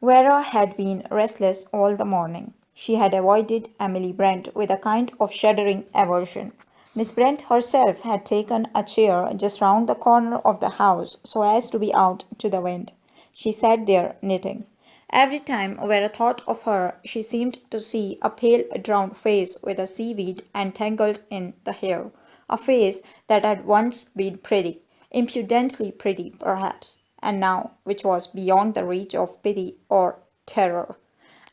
Vera had been restless all the morning. She had avoided Emily Brent with a kind of shuddering aversion. Miss Brent herself had taken a chair just round the corner of the house so as to be out to the wind. She sat there knitting. Every time Vera thought of her, she seemed to see a pale, drowned face with a seaweed entangled in the hair, a face that had once been pretty, impudently pretty, perhaps, and now which was beyond the reach of pity or terror.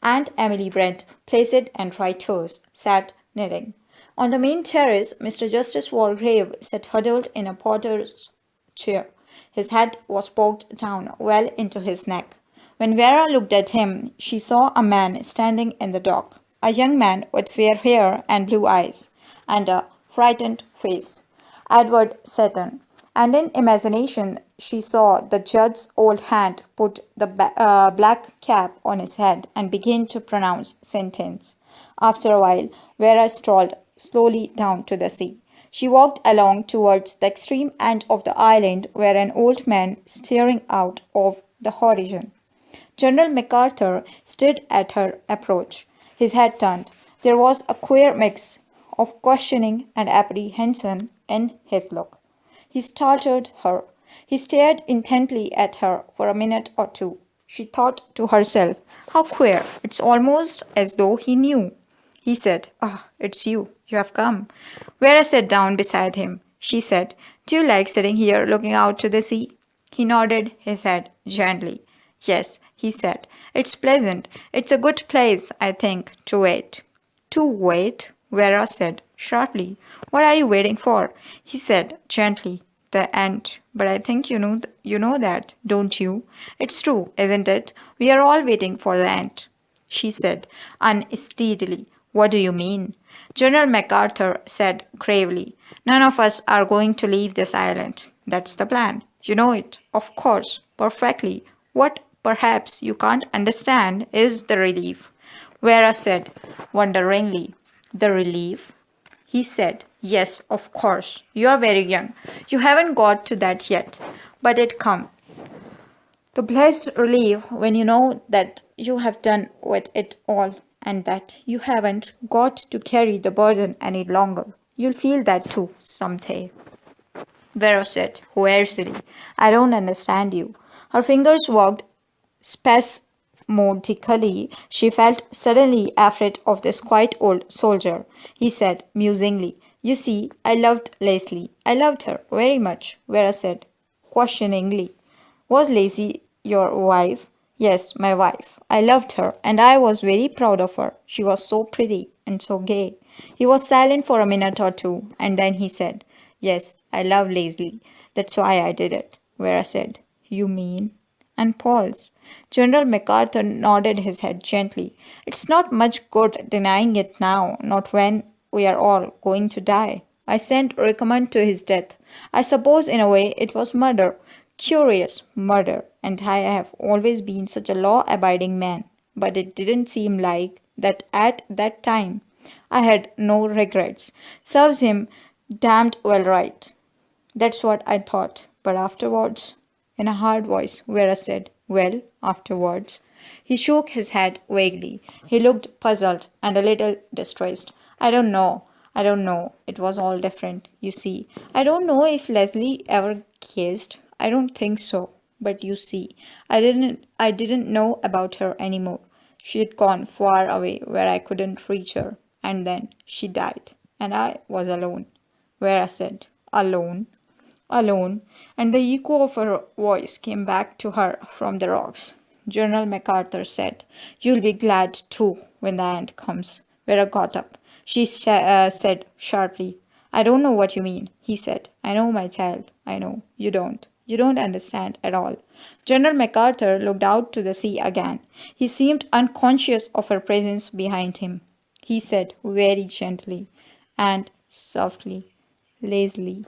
Aunt Emily Brent, placid and righteous, sat knitting. On the main terrace, Mr. Justice Walgrave sat huddled in a porter's chair. His head was poked down well into his neck. When Vera looked at him, she saw a man standing in the dock, a young man with fair hair and blue eyes, and a frightened face. Edward Seton. And in imagination she saw the judge's old hand put the black cap on his head and begin to pronounce sentence. After a while, Vera strolled slowly down to the sea. She walked along towards the extreme end of the island where an old man staring out of the horizon. General MacArthur stood at her approach, his head turned. There was a queer mix of questioning and apprehension in his look. He startled her. He stared intently at her for a minute or two. She thought to herself, how queer. It's almost as though he knew. He said, ah, it's you. You have come. Vera sat down beside him. She said, do you like sitting here looking out to the sea? He nodded his head gently. Yes, he said. It's pleasant. It's a good place, I think, to wait. To wait? Vera said sharply. What are you waiting for? He said gently. The end. But I think you know that, don't you? It's true, isn't it? We are all waiting for the end. She said unsteadily. What do you mean? General MacArthur said gravely. None of us are going to leave this island. That's the plan. You know it, of course, perfectly. What perhaps you can't understand is the relief. Vera said wonderingly. The relief? He said, yes, of course. You're very young. You haven't got to that yet. But it comes. The blessed relief when you know that you have done with it all and that you haven't got to carry the burden any longer. You'll feel that too someday. Vera said, hoarsely, I don't understand you. Her fingers worked spasmodically. She felt suddenly afraid of this quiet old soldier. He said musingly, you see, I loved Leslie. I loved her very much, Vera said, questioningly. Was Leslie your wife? Yes, my wife. I loved her, and I was very proud of her. She was so pretty and so gay. He was silent for a minute or two, and then he said, yes, I love Leslie. That's why I did it. Vera said, you mean? And paused. General MacArthur nodded his head gently. It's not much good denying it now, not when we are all going to die. I sent recommend to his death. I suppose in a way it was murder, curious murder, and I have always been such a law-abiding man. But it didn't seem like that at that time. I had no regrets. Serves him damned well right. That's what I thought. But afterwards, in a hard voice, Vera said, well, afterwards. He shook his head vaguely. He looked puzzled and a little distressed. I don't know. I don't know. It was all different, you see. I don't know if Leslie ever kissed. I don't think so. But you see, I didn't know about her anymore. She had gone far away where I couldn't reach her. And then she died. And I was alone. Vera said, alone? Alone, and the echo of her voice came back to her from the rocks. General MacArthur said, you'll be glad too when the end comes. Vera got up. She said sharply, I don't know what you mean, he said. I know, my child, I know. You don't. You don't understand at all. General MacArthur looked out to the sea again. He seemed unconscious of her presence behind him. He said very gently and softly, lazily,